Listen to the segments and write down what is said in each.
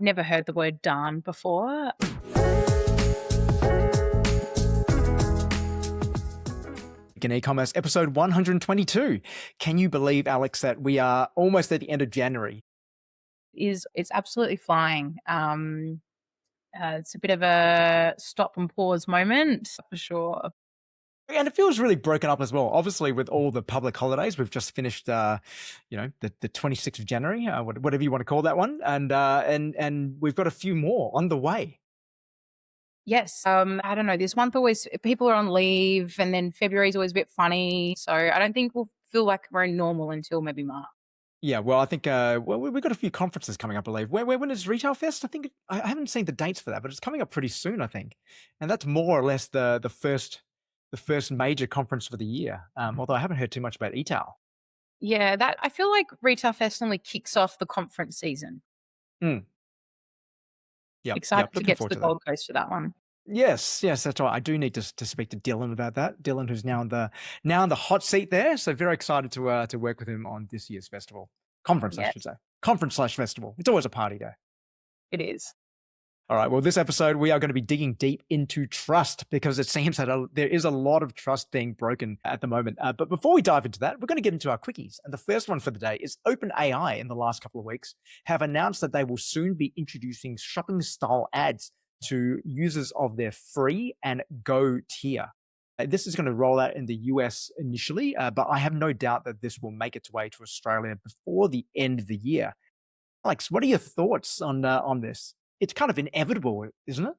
Never heard the word darn before. In e-commerce episode 122. Can you believe, Alex, that we are almost at the end of January? It's absolutely flying. It's a bit of a stop and pause moment for sure. And it feels really broken up as well. Obviously, with all the public holidays, we've just finished, the 26th of January, whatever you want to call that one, and we've got a few more on the way. Yes. I don't know. This month always people are on leave, and then February is always a bit funny. So I don't think we'll feel like we're in normal until maybe March. Yeah, well, I think we've got a few conferences coming up, I believe. When is Retail Fest? I haven't seen the dates for that, but it's coming up pretty soon, I think. And that's more or less the first major conference for the year. Although I haven't heard too much about ETAL. Yeah, that I feel like Retail Fest normally kicks off the conference season. Mm. Yep, Excited to looking get to forward the to that. Gold Coast for that one. Yes, that's right. I do need to speak to Dylan about that. Dylan, who's now in the hot seat there, so very excited to work with him on this year's conference, I Yeah, should say, conference/festival. It's always a party there. it is. All right. Well, this episode, we are going to be digging deep into trust because it seems that there is a lot of trust being broken at the moment. But before we dive into that, we're going to get into our quickies. And the first one for the day is OpenAI in the last couple of weeks have announced that they will soon be introducing shopping style ads to users of their free and go tier. This is going to roll out in the US initially, but I have no doubt that this will make its way to Australia before the end of the year. Alex, what are your thoughts on this? It's kind of inevitable, isn't it?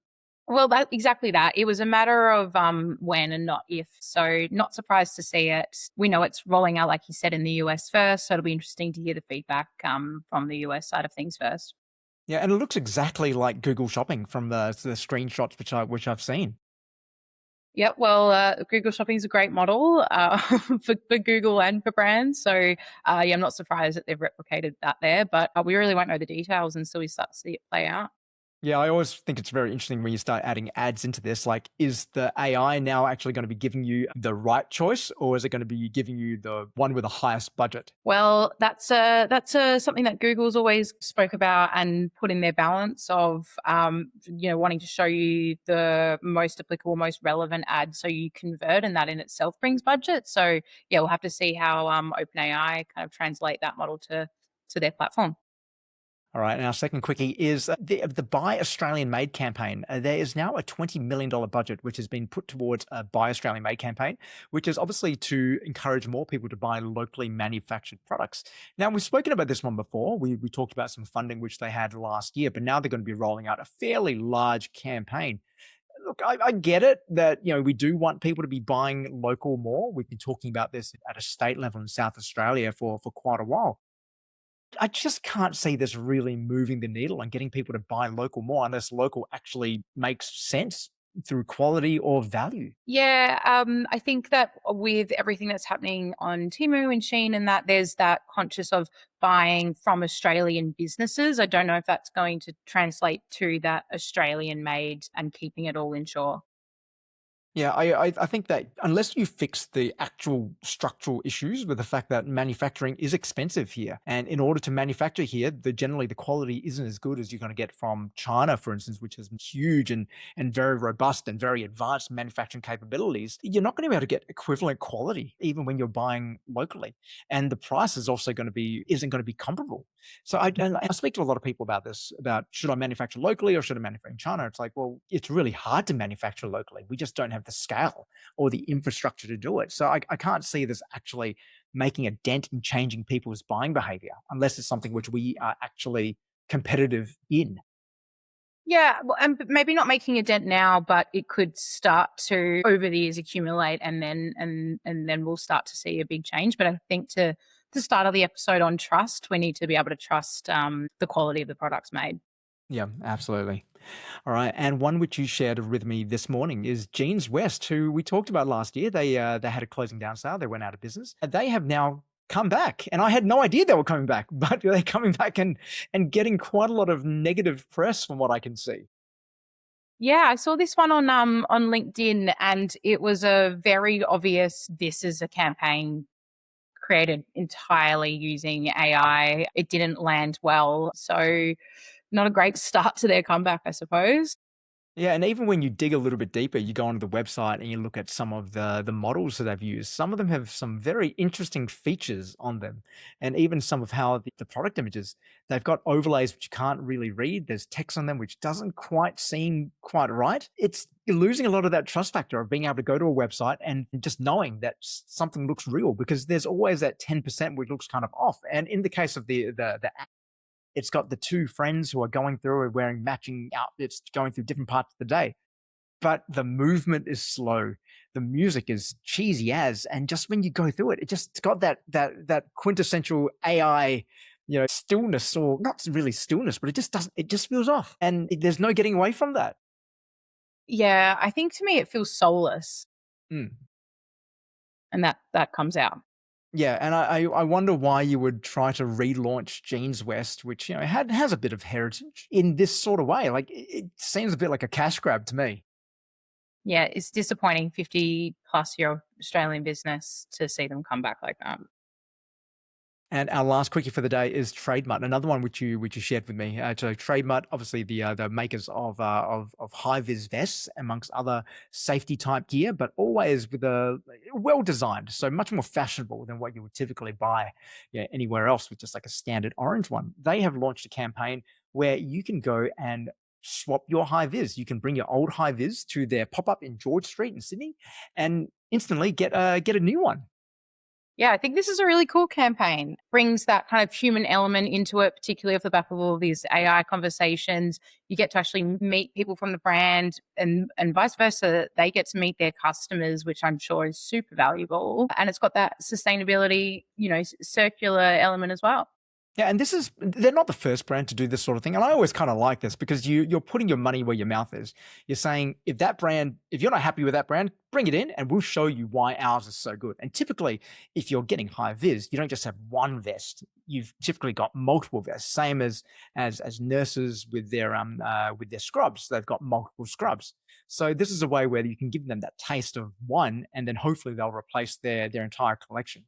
Well, exactly that. It was a matter of when and not if. So not surprised to see it. We know it's rolling out, like you said, in the US first. So it'll be interesting to hear the feedback from the US side of things first. Yeah, and it looks exactly like Google Shopping from the screenshots which I've seen. Yep. Well, Google Shopping is a great model for Google and for brands. So yeah, I'm not surprised that they've replicated that there, but we really won't know the details until we start to see it play out. Yeah, I always think it's very interesting when you start adding ads into this. Like, is the AI now actually going to be giving you the right choice, or is it going to be giving you the one with the highest budget? Well, that's something that Google's always spoke about and put in their balance of wanting to show you the most applicable, most relevant ad, so you convert, and that in itself brings budget. So yeah, we'll have to see how OpenAI kind of translate that model to their platform. All right, and our second quickie is the Buy Australian Made campaign. There is now a $20 million budget which has been put towards a Buy Australian Made campaign, which is obviously to encourage more people to buy locally manufactured products. Now, we've spoken about this one before. We talked about some funding which they had last year, but now they're going to be rolling out a fairly large campaign. Look, I get it that we do want people to be buying local more. We've been talking about this at a state level in South Australia for quite a while. I just can't see this really moving the needle and getting people to buy local more unless local actually makes sense through quality or value. Yeah, I think that with everything that's happening on Temu and Shein and that, there's that conscious of buying from Australian businesses. I don't know if that's going to translate to that Australian made and keeping it all inshore. Yeah, I think that unless you fix the actual structural issues with the fact that manufacturing is expensive here, and in order to manufacture here, generally the quality isn't as good as you're going to get from China, for instance, which has huge and very robust and very advanced manufacturing capabilities. You're not going to be able to get equivalent quality even when you're buying locally, and the price is also isn't going to be comparable. So I speak to a lot of people about this, about should I manufacture locally or should I manufacture in China? It's like, well, it's really hard to manufacture locally. We just don't have the scale or the infrastructure to do it. So I can't see this actually making a dent in changing people's buying behavior unless it's something which we are actually competitive in. Yeah, well, and maybe not making a dent now, but it could start to over the years accumulate, and then we'll start to see a big change. But I think to the start of the episode on trust, we need to be able to trust the quality of the products made. Yeah, absolutely. All right, and one which you shared with me this morning is Jeans West, who we talked about last year. They had a closing down sale. They went out of business. They have now come back, and I had no idea they were coming back, but they're coming back and getting quite a lot of negative press from what I can see. Yeah, I saw this one on LinkedIn, and it was a very obvious this is a campaign created entirely using AI. It didn't land well. So Not a great start to their comeback, I suppose. Yeah, and even when you dig a little bit deeper, you go onto the website and you look at some of the models that they've used. Some of them have some very interesting features on them, and even some of how the product images, they've got overlays which you can't really read. There's text on them which doesn't quite seem quite right. It's you're losing a lot of that trust factor of being able to go to a website and just knowing that something looks real, because there's always that 10% which looks kind of off. And in the case of the it's got the two friends who are going through and wearing matching outfits, going through different parts of the day. But the movement is slow. The music is cheesy as, and just when you go through it, it just got that quintessential AI, stillness, or not really stillness, but it just doesn't. It just feels off, and there's no getting away from that. Yeah, I think to me it feels soulless, Mm. and that comes out. Yeah, and I wonder why you would try to relaunch Jeans West, which has a bit of heritage, in this sort of way. Like it seems a bit like a cash grab to me. Yeah, it's disappointing 50 plus year Australian business to see them come back like that. And our last quickie for the day is Trademutt, another one which you shared with me. So Trademutt, obviously the makers of high vis vests, amongst other safety type gear, but always with a well designed, so much more fashionable than what you would typically buy anywhere else with just like a standard orange one. They have launched a campaign where you can go and swap your high vis. You can bring your old high vis to their pop up in George Street in Sydney, and instantly get a new one. Yeah, I think this is a really cool campaign. Brings that kind of human element into it, particularly off the back of all of these AI conversations. You get to actually meet people from the brand, and vice versa. They get to meet their customers, which I'm sure is super valuable. And it's got that sustainability, circular element as well. Yeah, and they're not the first brand to do this sort of thing. And I always kind of like this, because you're putting your money where your mouth is. You're saying, if you're not happy with that brand, bring it in and we'll show you why ours is so good. And typically, if you're getting high vis, you don't just have one vest. You've typically got multiple vests, same as nurses with their scrubs. They've got multiple scrubs. So this is a way where you can give them that taste of one, and then hopefully they'll replace their entire collection.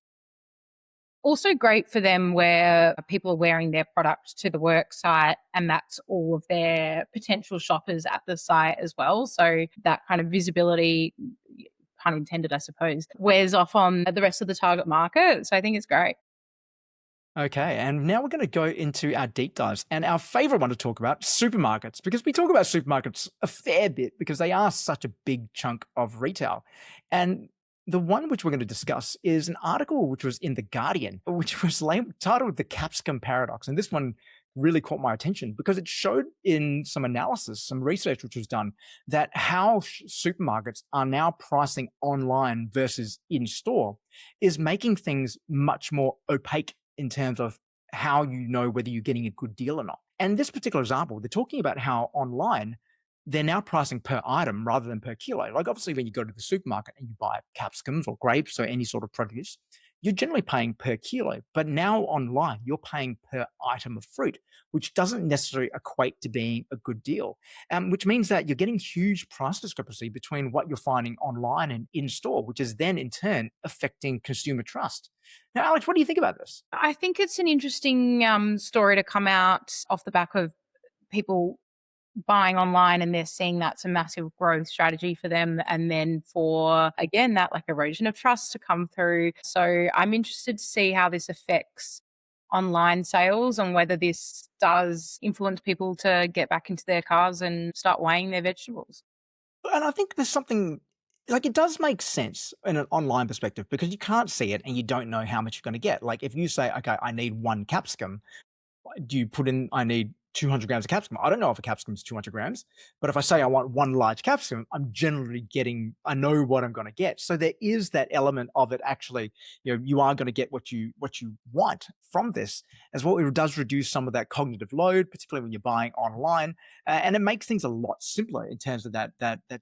Also great for them where people are wearing their product to the work site, and that's all of their potential shoppers at the site as well. So that kind of visibility, pun intended, I suppose, wears off on the rest of the target market. So I think it's great. Okay, and now we're going to go into our deep dives, and our favorite one to talk about, supermarkets, because we talk about supermarkets a fair bit because they are such a big chunk of retail. And the one which we're going to discuss is an article which was in The Guardian, which was titled The Capsicum Paradox. And this one really caught my attention because it showed in some analysis, some research which was done, that how supermarkets are now pricing online versus in store is making things much more opaque in terms of how you know whether you're getting a good deal or not. And this particular example, they're talking about how online they're now pricing per item rather than per kilo. Like obviously when you go to the supermarket and you buy capsicums or grapes or any sort of produce, you're generally paying per kilo. But now online, you're paying per item of fruit, which doesn't necessarily equate to being a good deal. Which means that you're getting huge price discrepancy between what you're finding online and in store, which is then in turn affecting consumer trust. Now, Alex, what do you think about this? I think it's an interesting story to come out off the back of people buying online, and they're seeing that's a massive growth strategy for them, and then for again that like erosion of trust to come through. So I'm interested to see how this affects online sales, and whether this does influence people to get back into their cars and start weighing their vegetables. And I think there's something like it does make sense in an online perspective because you can't see it and you don't know how much you're going to get. Like if you say, okay, I need one capsicum, do you put in, I need 200 grams of capsicum? I don't know if a capsicum is 200 grams, but if I say I want one large capsicum, I'm generally getting, I know what I'm going to get. So there is that element of it actually, you are going to get what you want from this, as well. It does reduce some of that cognitive load, particularly when you're buying online. And it makes things a lot simpler in terms of that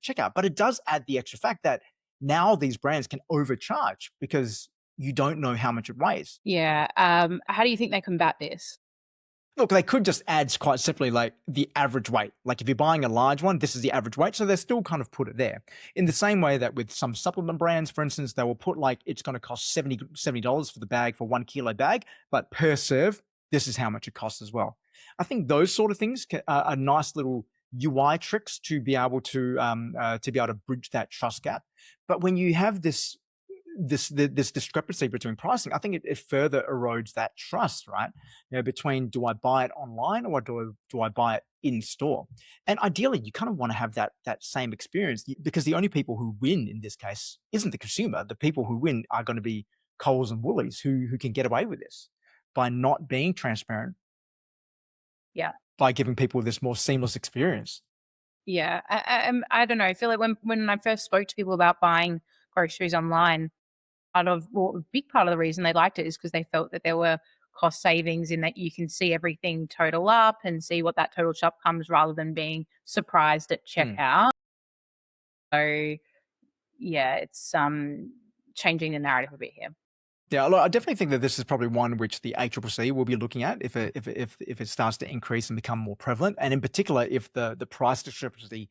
checkout. But it does add the extra fact that now these brands can overcharge because you don't know how much it weighs. Yeah. How do you think they combat this? Look, they could just add quite simply like the average weight. Like if you're buying a large one, this is the average weight. So they still kind of put it there. In the same way that with some supplement brands, for instance, they will put like it's going to cost $70 for the bag for 1 kilo bag, but per serve, this is how much it costs as well. I think those sort of things are nice little UI tricks to be able to bridge that trust gap. But when you have this discrepancy between pricing, I think it further erodes that trust, right? Between, do I buy it online or do I buy it in store? And ideally, you kind of want to have that same experience, because the only people who win in this case isn't the consumer. The people who win are going to be Coles and Woolies, who can get away with this by not being transparent, Yeah. by giving people this more seamless experience. Yeah. I don't know. I feel like when I first spoke to people about buying groceries online, a big part of the reason they liked it is because they felt that there were cost savings in that you can see everything total up and see what that total shop comes rather than being surprised at Hmm. checkout. So yeah, it's changing the narrative a bit here. Yeah, look, I definitely think that this is probably one which the ACCC will be looking at if it starts to increase and become more prevalent, and in particular if the price discrepancy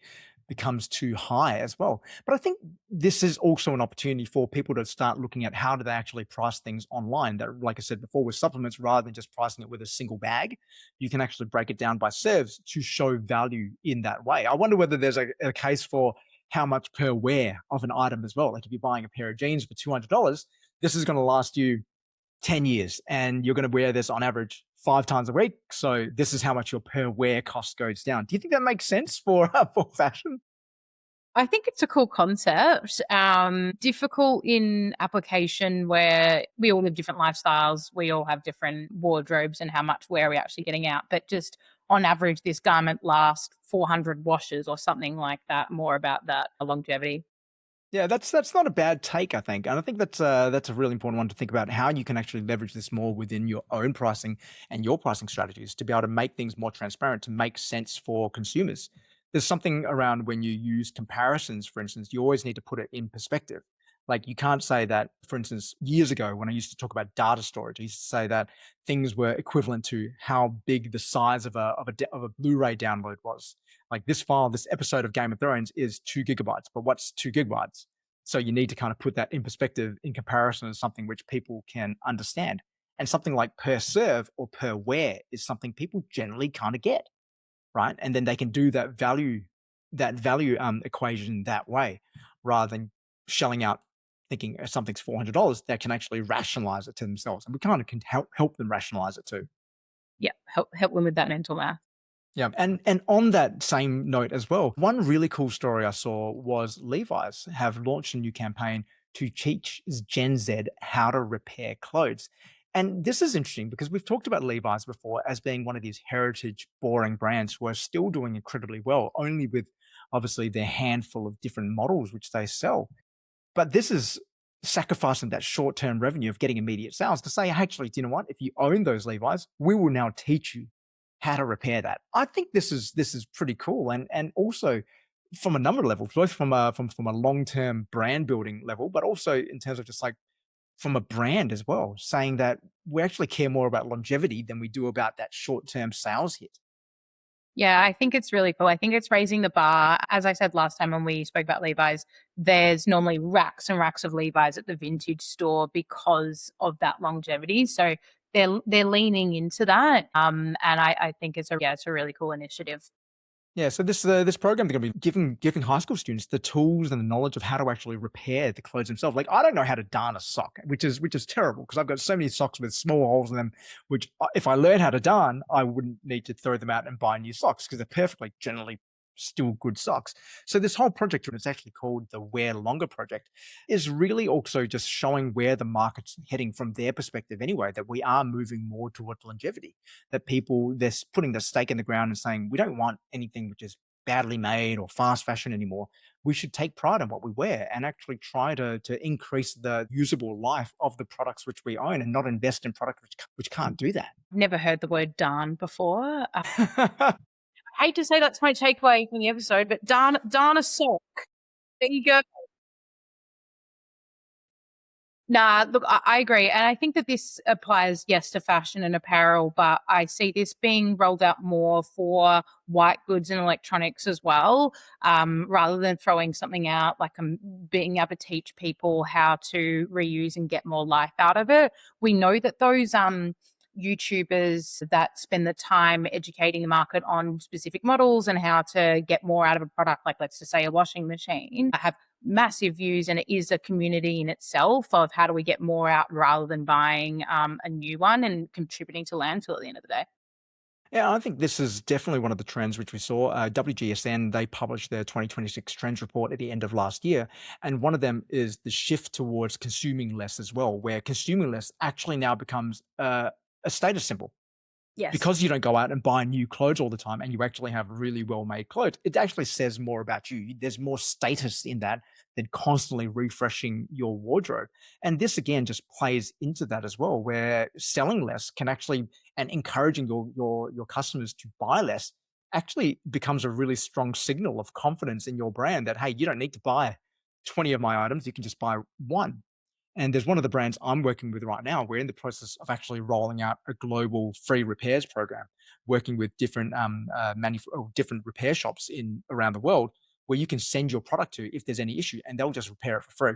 becomes too high as well. But I think this is also an opportunity for people to start looking at how do they actually price things online. That, like I said before, with supplements, rather than just pricing it with a single bag, you can actually break it down by serves to show value in that way. I wonder whether there's a case for how much per wear of an item as well. Like if you're buying a pair of jeans for $200, this is going to last you 10 years and you're going to wear this on average 5 times a week. So this is how much your per wear cost goes down. Do you think that makes sense for for fashion? I think it's a cool concept. Difficult in application where we all live different lifestyles. We all have different wardrobes and how much wear are we actually getting out. But just on average, this garment lasts 400 washes or something like that. More about that longevity. Yeah, that's not a bad take, I think, and I think that's a really important one to think about how you can actually leverage this more within your own pricing and your pricing strategies to be able to make things more transparent, to make sense for consumers. There's something around when you use comparisons, for instance, you always need to put it in perspective. Like you can't say that, for instance, years ago when I used to talk about data storage, I used to say that things were equivalent to how big the size of a Blu-ray download was. Like this file, this episode of Game of Thrones is 2 gigabytes, but what's 2 gigabytes? So you need to kind of put that in perspective in comparison to something which people can understand. And something like per serve or per wear is something people generally kind of get, right? And then they can do that value equation that way, rather than shelling out thinking something's $400. They can actually rationalize it to themselves, and we kind of can help them rationalize it too. Yeah, help them with that mental math. Yeah, and on that same note as well, one really cool story I saw was Levi's have launched a new campaign to teach Gen Z how to repair clothes. And this is interesting because we've talked about Levi's before as being one of these heritage, boring brands who are still doing incredibly well, only with obviously their handful of different models which they sell. But this is sacrificing that short-term revenue of getting immediate sales to say, actually, do you know what? If you own those Levi's, we will now teach you how to repair that. I think this is pretty cool, and also from a number of levels, both from a long-term brand building level, but also in terms of just like from a brand as well, saying that we actually care more about longevity than we do about that short-term sales hit. Yeah, I think it's really cool. I think it's raising the bar. As I said last time when we spoke about Levi's, there's normally racks and racks of Levi's at the vintage store because of that longevity. So they're leaning into that. And I think it's a really cool initiative. Yeah, so this program they're going to be giving high school students the tools and the knowledge of how to actually repair the clothes themselves. Like I don't know how to darn a sock, which is terrible because I've got so many socks with small holes in them. Which if I learn how to darn, I wouldn't need to throw them out and buy new socks because they're perfectly generally still good socks. So this whole project, it's actually called the Wear Longer project, is really also just showing where the market's heading from their perspective anyway, that we are moving more towards longevity, that people, they're putting the stake in the ground and saying, we don't want anything which is badly made or fast fashion anymore. We should take pride in what we wear and actually try to increase the usable life of the products which we own and not invest in products which can't do that. Never heard the word darn before. I hate to say that's my takeaway from the episode, but darn a sock. There you go. Nah, look, I agree. And I think that this applies, yes, to fashion and apparel, but I see this being rolled out more for white goods and electronics as well, rather than throwing something out, like being able to teach people how to reuse and get more life out of it. We know that those YouTubers that spend the time educating the market on specific models and how to get more out of a product, like let's just say a washing machine, have massive views, and it is a community in itself of how do we get more out rather than buying a new one and contributing to landfill at the end of the day. Yeah, I think this is definitely one of the trends which we saw. WGSN, they published their 2026 trends report at the end of last year. And one of them is the shift towards consuming less as well, where consuming less actually now becomes a status symbol. Yes. Because you don't go out and buy new clothes all the time and you actually have really well made clothes, it actually says more about you. There's more status in that than constantly refreshing your wardrobe. And this again just plays into that as well, where selling less can actually and encouraging your customers to buy less actually becomes a really strong signal of confidence in your brand that hey, you don't need to buy 20 of my items, you can just buy one. And there's one of the brands I'm working with right now. We're in the process of actually rolling out a global free repairs program, working with different different repair shops in around the world, where you can send your product to if there's any issue, and they'll just repair it for free.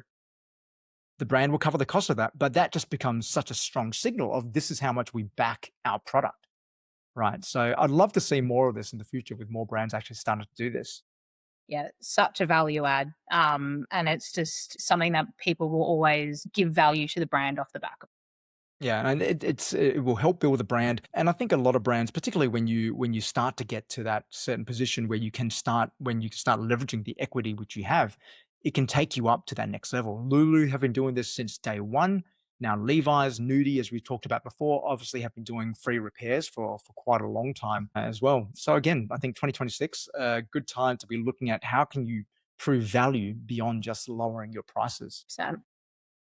The brand will cover the cost of that, but that just becomes such a strong signal of this is how much we back our product, right? So I'd love to see more of this in the future with more brands actually starting to do this. Yeah, such a value add. And it's just something that people will always give value to the brand off the back of. Yeah, and it will help build the brand, and I think a lot of brands, particularly when you start to get to that certain position where you can start when you can start leveraging the equity which you have, it can take you up to that next level. Lulu have been doing this since day one. Now Levi's, Nudie, as we talked about before, obviously have been doing free repairs for quite a long time as well. So again, I think 2026 a good time to be looking at how can you prove value beyond just lowering your prices. So, All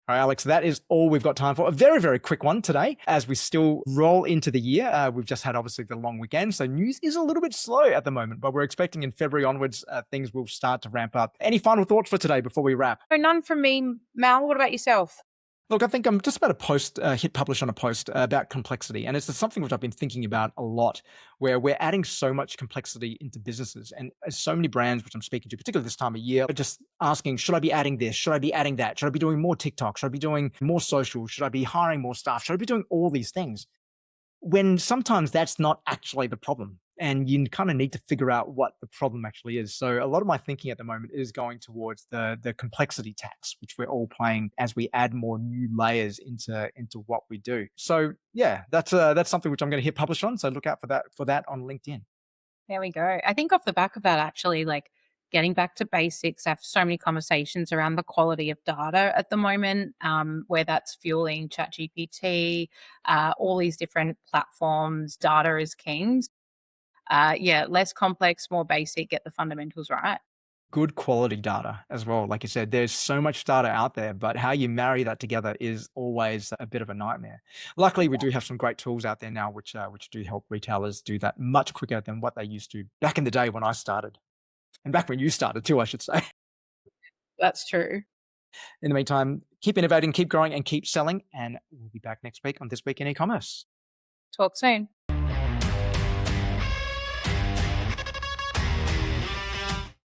right, Alex, that is all we've got time for. A very, very quick one today as we still roll into the year. We've just had obviously the long weekend, so news is a little bit slow at the moment, but we're expecting in February onwards, things will start to ramp up. Any final thoughts for today before we wrap? none from me, Mal. What about yourself? Look, I think I'm just about to hit publish on a post about complexity. And it's something which I've been thinking about a lot, where we're adding so much complexity into businesses. And so many brands, which I'm speaking to, particularly this time of year, are just asking, should I be adding this? Should I be adding that? Should I be doing more TikTok? Should I be doing more social? Should I be hiring more staff? Should I be doing all these things? When sometimes that's not actually the problem. And you kind of need to figure out what the problem actually is. So a lot of my thinking at the moment is going towards the complexity tax, which we're all playing as we add more new layers into what we do. So yeah, that's something which I'm going to hit publish on. So look out for that on LinkedIn. There we go. I think off the back of that, actually, like getting back to basics, I have so many conversations around the quality of data at the moment, where that's fueling ChatGPT, all these different platforms. Data is king. Yeah, less complex, more basic, get the fundamentals right. Good quality data as well. Like you said, there's so much data out there, but how you marry that together is always a bit of a nightmare. Luckily, we do have some great tools out there now, which do help retailers do that much quicker than what they used to back in the day when I started, and back when you started too, I should say. That's true. In the meantime, keep innovating, keep growing, and keep selling. And we'll be back next week on This Week in E-commerce. Talk soon.